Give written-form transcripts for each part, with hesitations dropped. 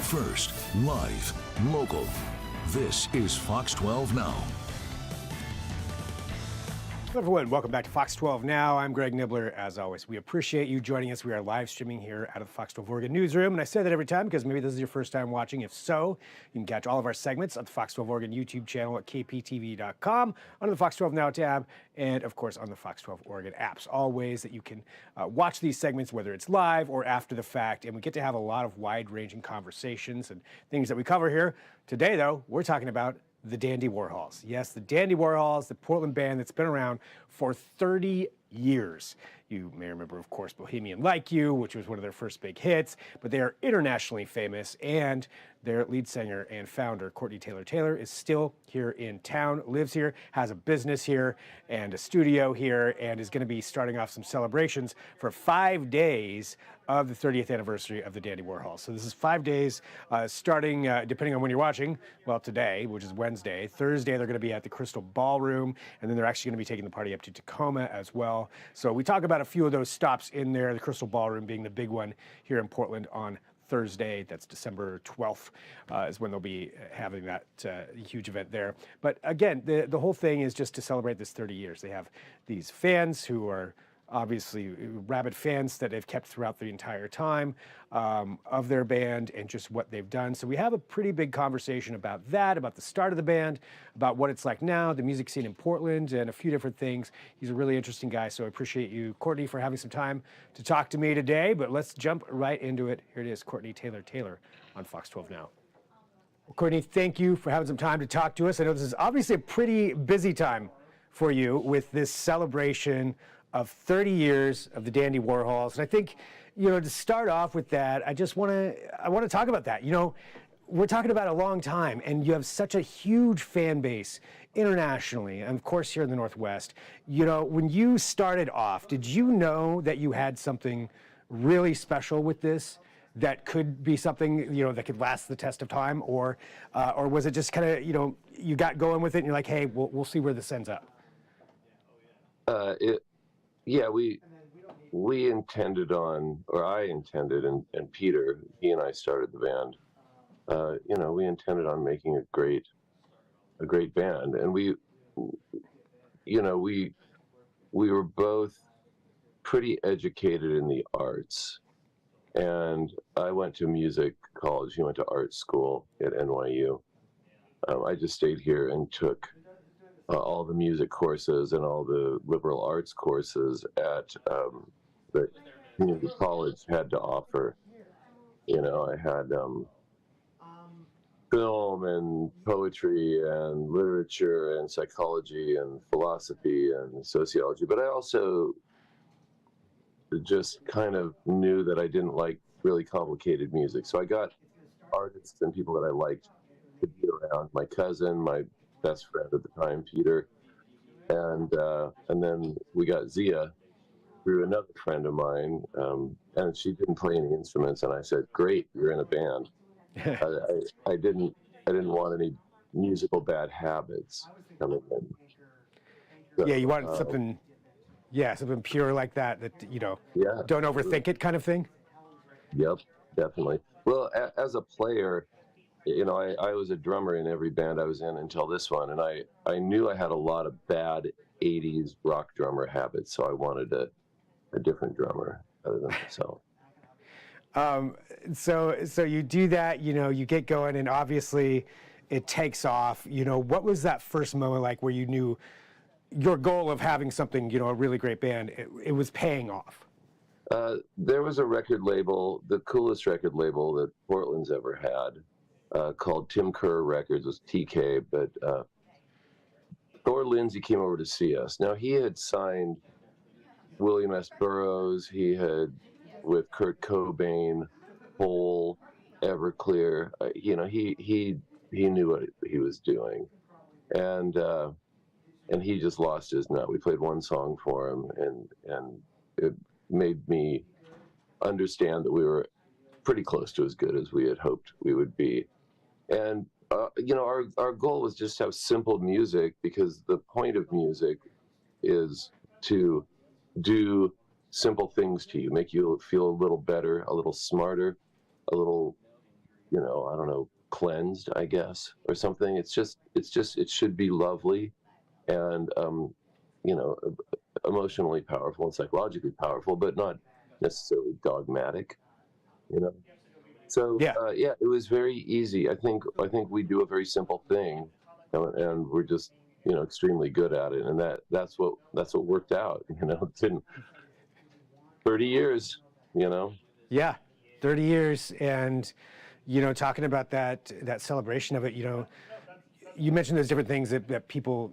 First, live, local. This is Fox 12 Now. Hello everyone, welcome back to Fox 12 Now. I'm Greg Nibbler. As always, we appreciate you joining us. We are live streaming here out of the Fox 12 Oregon newsroom, and I say that every time because maybe this is your first time watching. If so, you can catch all of our segments on the Fox 12 Oregon YouTube channel at kptv.com, under the Fox 12 Now tab, and of course on the Fox 12 Oregon apps. All ways that you can watch these segments, whether it's live or after the fact, and we get to have a lot of wide-ranging conversations and things that we cover here. Today, though, we're talking about the Dandy Warhols. Yes, the Dandy Warhols, the Portland band that's been around for 30 years. You may remember, of course, Bohemian Like You, which was one of their first big hits, but they are internationally famous, and their lead singer and founder, Courtney Taylor-Taylor, is still here in town, lives here, has a business here and a studio here, and is going to be starting off some celebrations for 5 days of the 30th anniversary of the Dandy Warhols. So this is 5 days starting, depending on when you're watching, well, today, which is Wednesday. Thursday, they're going to be at the Crystal Ballroom, and then they're actually going to be taking the party up to Tacoma as well. So we talk about a few of those stops in there, the Crystal Ballroom being the big one here in Portland on Thursday. That's December 12th is when they'll be having that huge event there. But again, the whole thing is just to celebrate this 30 years. They have these fans who are obviously rabid fans that they've kept throughout the entire time of their band and just what they've done. So we have a pretty big conversation about that, about the start of the band, about what it's like now, the music scene in Portland, and a few different things. He's a really interesting guy, so I appreciate you, Courtney, for having some time to talk to me today. But let's jump right into it. Here it is, Courtney Taylor-Taylor on Fox 12 Now. Well, Courtney, thank you for having some time to talk to us. I know this is obviously a pretty busy time for you with this celebration of 30 years of the Dandy Warhols. And I think, you know, to start off with that, I want to talk about that. You know, we're talking about a long time, and you have such a huge fan base internationally, and of course here in the Northwest. You know, when you started off, did you know that you had something really special with this that could be something, you know, that could last the test of time, or was it just kind of, you know, you got going with it and you're like, hey, we'll see where this ends up? Yeah, we intended on, or I intended, and Peter, he and I started the band. You know, we intended on making a great band, and we were both pretty educated in the arts, and I went to music college. He went to art school at NYU. I just stayed here and took all the music courses and all the liberal arts courses at that community college had to offer. You know, I had film and poetry and literature and psychology and philosophy and sociology, but I also just kind of knew that I didn't like really complicated music. So I got artists and people that I liked to be around. My cousin, my best friend at the time, Peter, and then we got Zia through another friend of mine, and she didn't play any instruments, and I said, "Great, you're in a band." I didn't want any musical bad habits coming in. So, yeah, you wanted something, something pure like that you know, don't overthink it kind of thing. Yep, definitely. Well, as a player, you know, I was a drummer in every band I was in until this one, and I knew I had a lot of bad 80s rock drummer habits, so I wanted a different drummer other than myself. So you do that, you know, you get going, and obviously it takes off. You know, what was that first moment like where you knew your goal of having something, you know, a really great band, it was paying off? There was a record label, the coolest record label that Portland's ever had, called Tim Kerr Records. It was TK, but Thor Lindsay came over to see us. Now, he had signed William S. Burroughs. He had, with Kurt Cobain, Hole, Everclear. You know, he knew what he was doing, and he just lost his nut. We played one song for him, and it made me understand that we were pretty close to as good as we had hoped we would be. And you know, our goal was just to have simple music, because the point of music is to do simple things to you, make you feel a little better, a little smarter, a little I don't know, cleansed, I guess, or something. It should be lovely and, you know, emotionally powerful and psychologically powerful, but not necessarily dogmatic, you know? So, Yeah. yeah, it was very easy. I think we do a very simple thing, and we're just, extremely good at it, and that's what worked out. It's been 30 years, you know. Yeah, 30 years, and talking about that celebration of it. You mentioned those different things that people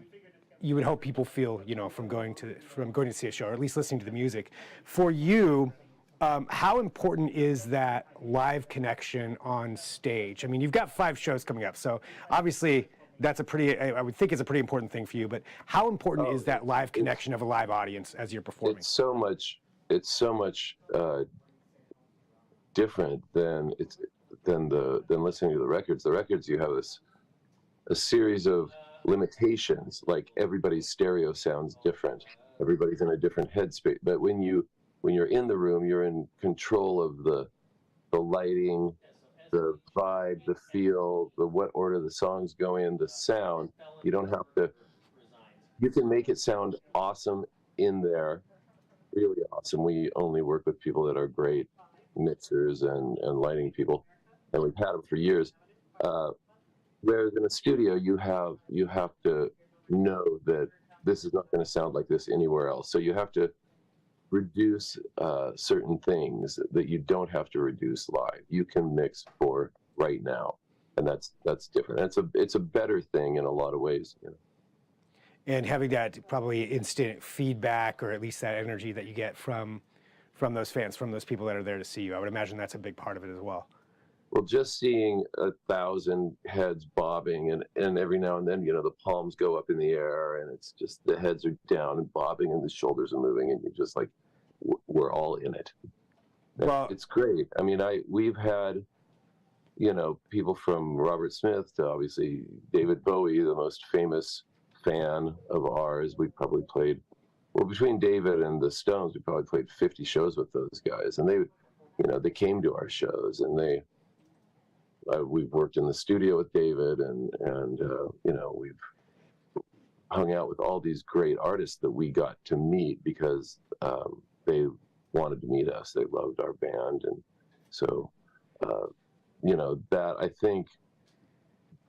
you would hope people feel, from going to see a show, or at least listening to the music. For you, how important is that live connection on stage? I mean, you've got 5 shows coming up, so obviously that's I would think it's a pretty important thing for you. But how important is that live connection of a live audience as you're performing? It's so much different than listening to the records. The records, you have a series of limitations, like everybody's stereo sounds different, everybody's in a different headspace. But when you're in the room, you're in control of the lighting, the vibe, the feel, the what order the songs go in, the sound. You don't have to. You can make it sound awesome in there, really awesome. We only work with people that are great mixers and lighting people, and we've had them for years. Whereas in a studio, you have to know that this is not going to sound like this anywhere else. So you have to reduce certain things that you don't have to reduce live. You can mix for right now, and that's different. And it's a better thing in a lot of ways. And having that probably instant feedback, or at least that energy that you get from those fans, from those people that are there to see you. I would imagine that's a big part of it as well. Well, just seeing 1,000 heads bobbing, and every now and then, the palms go up in the air, and it's just the heads are down and bobbing, and the shoulders are moving, and you're just like, we're all in it. Well, it's great. I mean, we've had, people from Robert Smith to obviously David Bowie, the most famous fan of ours. We probably played, well, between David and the Stones, we probably played 50 shows with those guys, and they came to our shows, and we've worked in the studio with David, and we've hung out with all these great artists that we got to meet because they wanted to meet us. They loved our band, and so that I think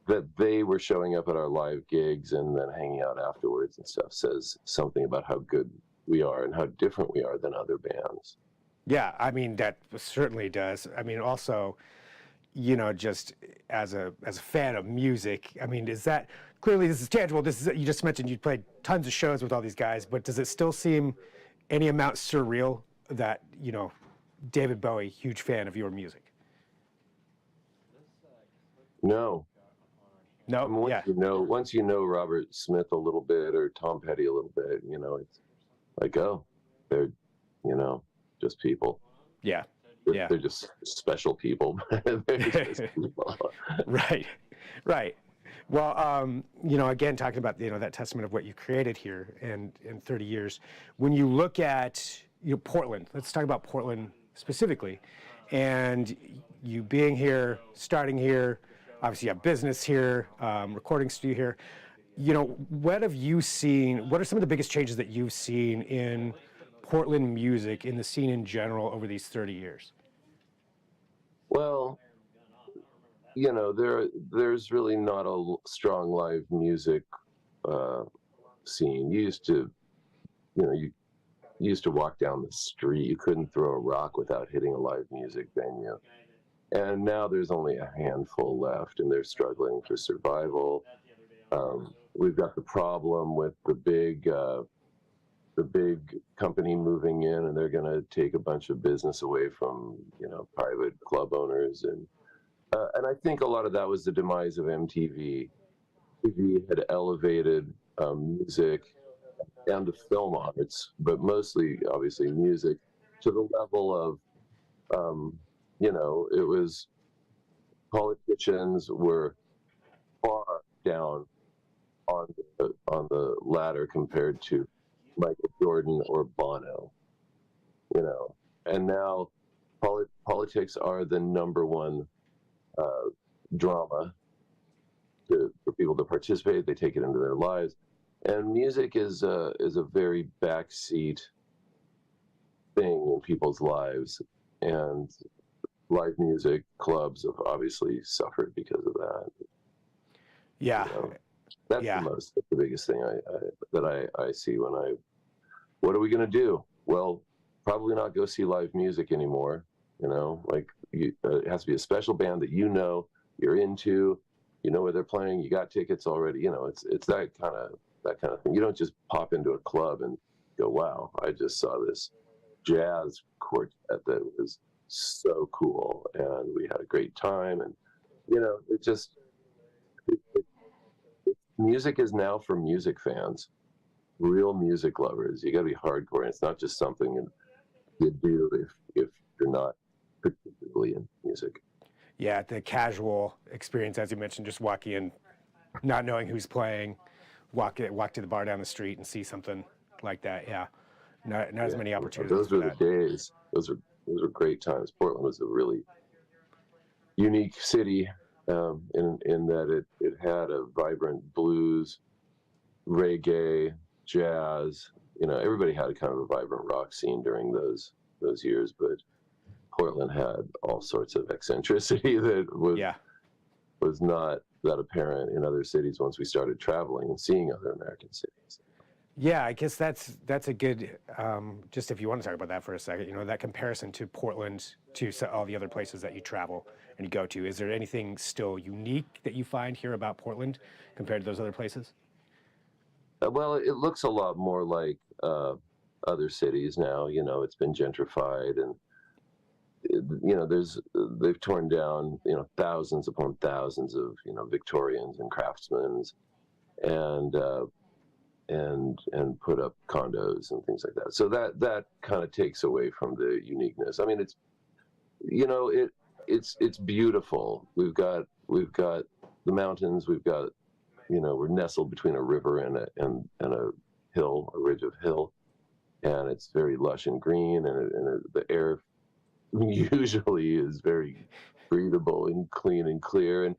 that they were showing up at our live gigs and then hanging out afterwards and stuff says something about how good we are and how different we are than other bands. Yeah, I mean, that certainly does. I mean, also, just as a fan of music, I mean, is that clearly this is tangible? You just mentioned you played tons of shows with all these guys, but does it still seem any amount surreal that David Bowie, huge fan of your music? No. No. I mean, once you know Robert Smith a little bit or Tom Petty a little bit, it's like, oh, they're just people. Yeah. They're just special people. They're just people. Right. Well, again, talking about that testament of what you created here and in 30 years. When you look at Portland, let's talk about Portland specifically, and you being here, starting here. Obviously, you have business here, recording studio here. What have you seen? What are some of the biggest changes that you've seen in Portland music, in the scene in general, over these 30 years? Well, there's really not a strong live music scene. You used to walk down the street. You couldn't throw a rock without hitting a live music venue. And now there's only a handful left, and they're struggling for survival. We've got the problem with the big company moving in, and they're going to take a bunch of business away from private club owners, and I think a lot of that was the demise of MTV. TV had elevated music and the film arts, but mostly obviously music, to the level of it was, politicians were far down on the ladder compared to Michael Jordan or Bono, and now politics are the number one drama for people to participate. They take it into their lives, and music is a very backseat thing in people's lives, and live music clubs have obviously suffered because of that. Yeah. You know, that's the biggest thing I see when what are we going to do? Well, probably not go see live music anymore. Like it has to be a special band that you're into, where they're playing, you got tickets already. It's that kind of thing. You don't just pop into a club and go, wow, I just saw this jazz quartet that was so cool, and we had a great time. And music is now for music fans, real music lovers. You got to be hardcore, and it's not just something you do if you're not particularly into music. Yeah, the casual experience, as you mentioned, just walking in, not knowing who's playing, walk to the bar down the street and see something like that. Yeah, not as many opportunities. Those were the days. Those were great times. Portland was a really unique city in that it had a vibrant blues, reggae, jazz. Everybody had a kind of a vibrant rock scene during those years, but Portland had all sorts of eccentricity that was not that apparent in other cities once we started traveling and seeing other American cities. Yeah, I guess that's a good, just if you want to talk about that for a second, that comparison to Portland to all the other places that you travel and you go to. Is there anything still unique that you find here about Portland compared to those other places? Well, it looks a lot more like other cities now. It's been gentrified, and they've torn down thousands upon thousands of Victorians and craftsmen, and put up condos and things like that. So that kind of takes away from the uniqueness. I mean, it's beautiful. We've got the mountains. We've got we're nestled between a river and a hill, a ridge of hill, and it's very lush and green, and the air usually is very breathable and clean and clear, and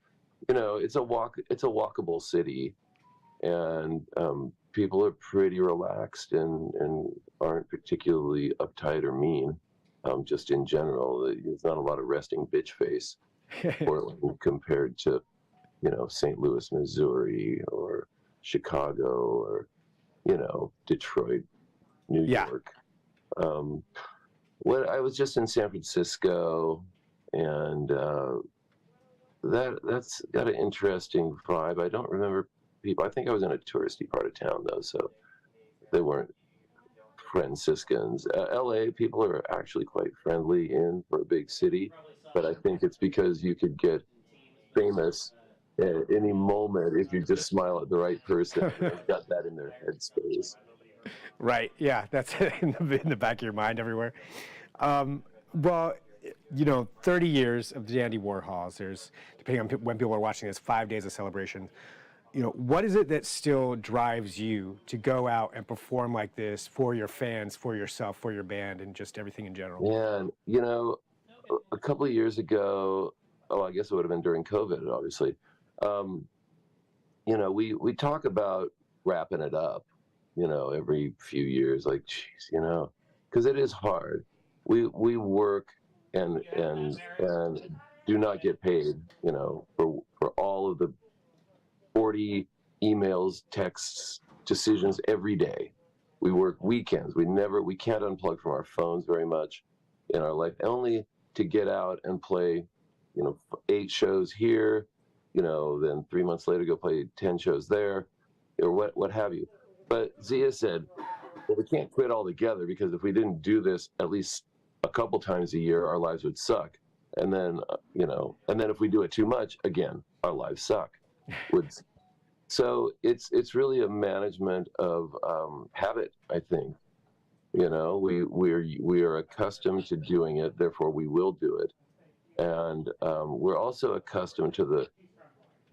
it's a walkable city, and people are pretty relaxed and aren't particularly uptight or mean. Just in general, there's not a lot of resting bitch face Portland compared to St. Louis, Missouri, or Chicago, or Detroit, New York. I was just in San Francisco, and that's got an interesting vibe. I don't remember people. I think I was in a touristy part of town though, so they weren't Franciscans. LA people are actually quite friendly for a big city, but I think it's because you could get famous at any moment if you just smile at the right person. They've got that in their headspace. Right. Yeah, that's in the back of your mind everywhere. Well, 30 years of the Dandy Warhols. There's, depending on when people are watching this, 5 days of celebration. What is it that still drives you to go out and perform like this for your fans, for yourself, for your band, and just everything in general? Yeah, a couple of years ago, I guess it would have been during COVID, obviously. We talk about wrapping it up, every few years, like, geez, because it is hard. We work and do not get paid, for all of the 40 emails, texts, decisions every day. We work weekends. We can't unplug from our phones very much in our life, only to get out and play, 8 shows here, then 3 months later go play 10 shows there, or what have you. But Zia said, well, we can't quit altogether, because if we didn't do this at least a couple times a year, our lives would suck. And then, and then if we do it too much, again, our lives suck. So it's really a management of habit, I think. We are accustomed to doing it, therefore we will do it. And we're also accustomed to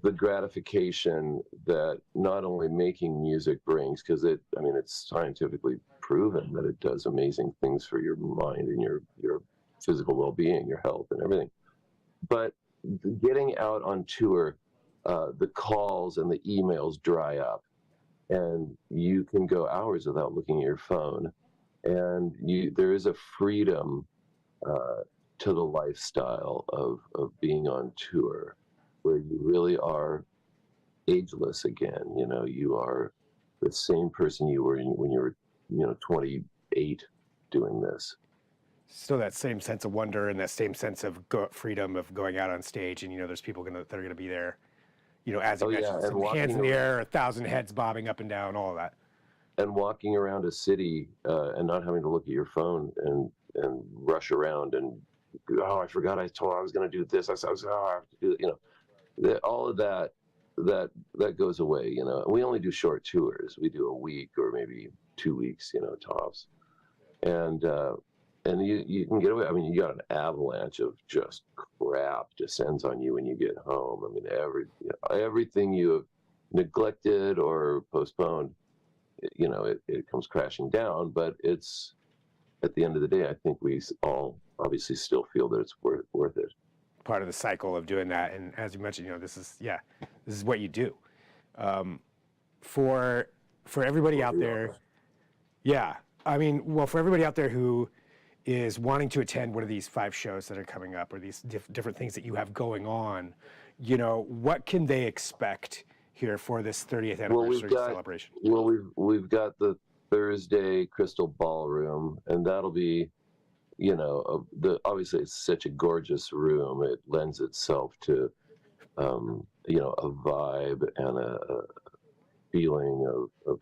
the gratification that not only making music brings, because it's scientifically proven that it does amazing things for your mind and your physical well-being, your health and everything. But getting out on tour, the calls and the emails dry up, and you can go hours without looking at your phone, and there is a freedom to the lifestyle of being on tour, where you really are ageless again. You know, you are the same person you were when you were, 28 doing this. Still that same sense of wonder and that same sense of freedom of going out on stage, and there's people that are gonna be there, as you mentioned, and some hands in the air, 1,000 heads bobbing up and down, all of that. And walking around a city and not having to look at your phone and rush around and, oh, I forgot I was going to do this. I have to do it. All of that goes away. We only do short tours. We do a week or maybe 2 weeks, tops. And you can get away. I mean, you got an avalanche of just crap descends on you when you get home. I mean, everything you have neglected or postponed, it comes crashing down. But it's, at the end of the day, I think we all obviously still feel that it's worth it. Part of the cycle of doing that, and as you mentioned, this is what you do. For everybody out there, for everybody out there who is wanting to attend one of these 5 shows that are coming up, or these different things that you have going on, what can they expect here for this 30th anniversary celebration? Well, we've got the Thursday Crystal Ballroom, and that'll be, obviously it's such a gorgeous room. It lends itself to, a vibe and a feeling of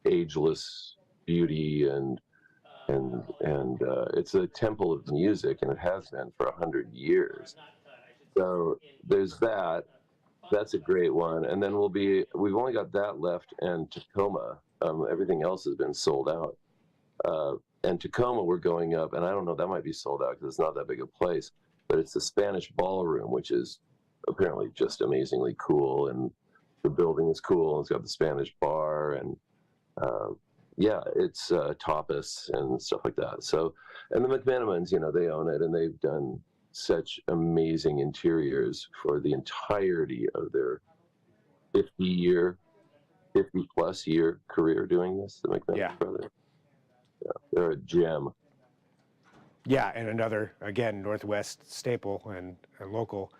ageless beauty, and it's a temple of music, and it has been for 100 years. So there's that. That's a great one. And then we've only got that left, and Tacoma. Everything else has been sold out. And Tacoma, we're going up, and I don't know, that might be sold out because it's not that big a place, but it's the Spanish Ballroom, which is apparently just amazingly cool, and the building is cool, and it's got the Spanish bar, and it's tapas and stuff like that. So, and the McMenamins, they own it, and they've done such amazing interiors for the entirety of their 50-plus year career doing this, the McMenamin brothers. Yeah, they're a gem. Yeah, and another, again, Northwest staple and local.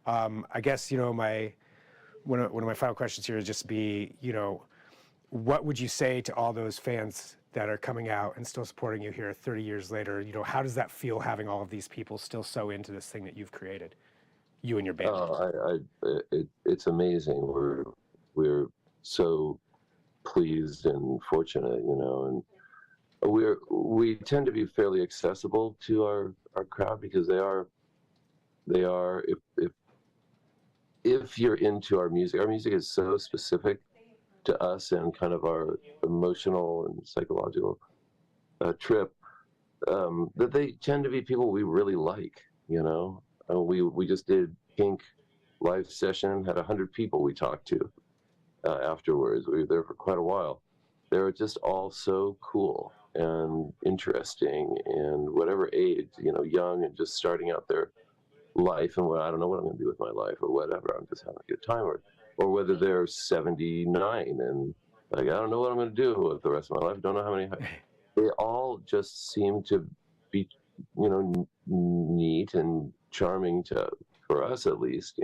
I guess, one of my final questions here is just be, what would you say to all those fans that are coming out and still supporting you here 30 years later? How does that feel, having all of these people still so into this thing that you've created, you and your band? It's amazing. We're so pleased and fortunate, and we tend to be fairly accessible to our crowd, because they are if you're into our music is so specific to us and kind of our emotional and psychological trip, that they tend to be people we really like. We just did Pink live session, had 100 people we talked to afterwards. We were there for quite a while. They were just all so cool and interesting, and whatever age, young and just starting out their life, and I don't know what I'm going to do with my life or whatever. I'm just having a good time, or whether they're 79 and like, I don't know what I'm going to do with the rest of my life. Don't know how many. They all just seem to be, neat and charming for us, at least.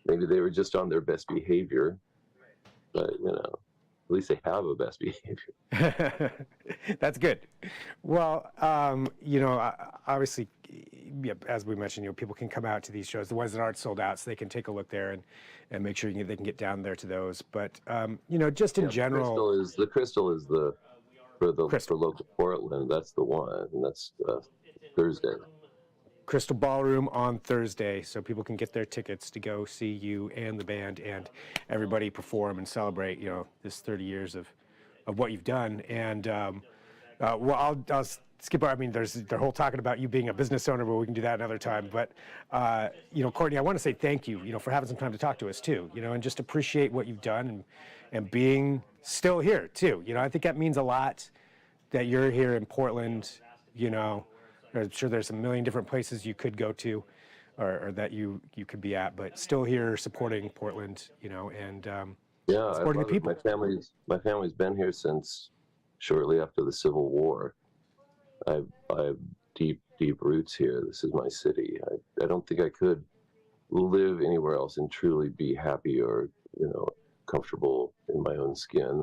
Maybe they were just on their best behavior, but at least they have a best behavior. That's good. Well, obviously, as we mentioned, people can come out to these shows, the ones that aren't sold out, so they can take a look there and make sure they can get down there to those. But just in general, the Crystal is for local Portland. That's the one, and that's Thursday. Crystal Ballroom on Thursday, so people can get their tickets to go see you and the band and everybody perform and celebrate, this 30 years of what you've done. And I'll skip. I mean, there's the whole talking about you being a business owner, but we can do that another time. But Courtney, I want to say thank you, for having some time to talk to us too, and just appreciate what you've done and being still here too. I think that means a lot that you're here in Portland. I'm sure there's a million different places you could go to, or that you could be at, but still here supporting Portland, you know, and Yeah, I supporting the love it. people. My family's been here since shortly after the Civil War. I have deep roots here. This is my city. I don't think I could live anywhere else and truly be happy or, comfortable in my own skin,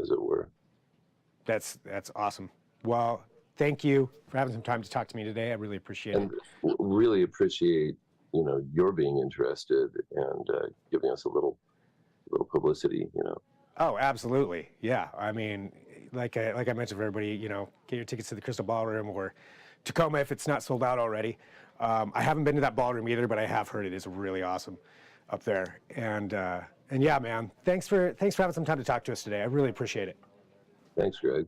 as it were. That's awesome. Well, thank you for having some time to talk to me today. I really appreciate it. And really appreciate, your being interested and giving us a little publicity. Oh, absolutely. Yeah. I mean, like I mentioned for everybody, get your tickets to the Crystal Ballroom or Tacoma if it's not sold out already. I haven't been to that ballroom either, but I have heard it is really awesome up there. And yeah, man, thanks for having some time to talk to us today. I really appreciate it. Thanks, Greg.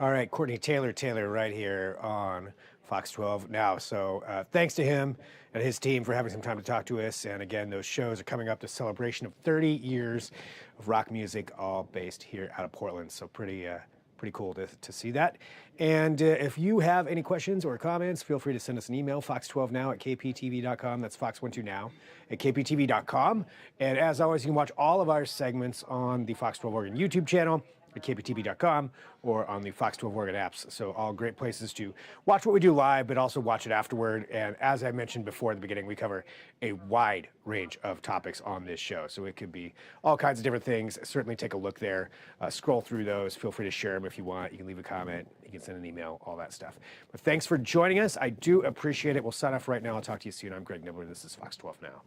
All right, Courtney Taylor-Taylor right here on Fox 12 now. So thanks to him and his team for having some time to talk to us. And again, those shows are coming up to celebration of 30 years of rock music, all based here out of Portland. So pretty cool to see that. And if you have any questions or comments, feel free to send us an email, fox12now@kptv.com. That's fox12now@kptv.com. And as always, you can watch all of our segments on the Fox 12 Oregon YouTube channel at kptv.com or on the Fox 12 Oregon apps. So all great places to watch what we do live, but also watch it afterward. And as I mentioned before at the beginning, we cover a wide range of topics on this show. So it could be all kinds of different things. Certainly take a look there, scroll through those. Feel free to share them if you want. You can leave a comment, you can send an email, all that stuff. But thanks for joining us. I do appreciate it. We'll sign off right now. I'll talk to you soon. I'm Greg Nibbler. This is Fox 12 Now.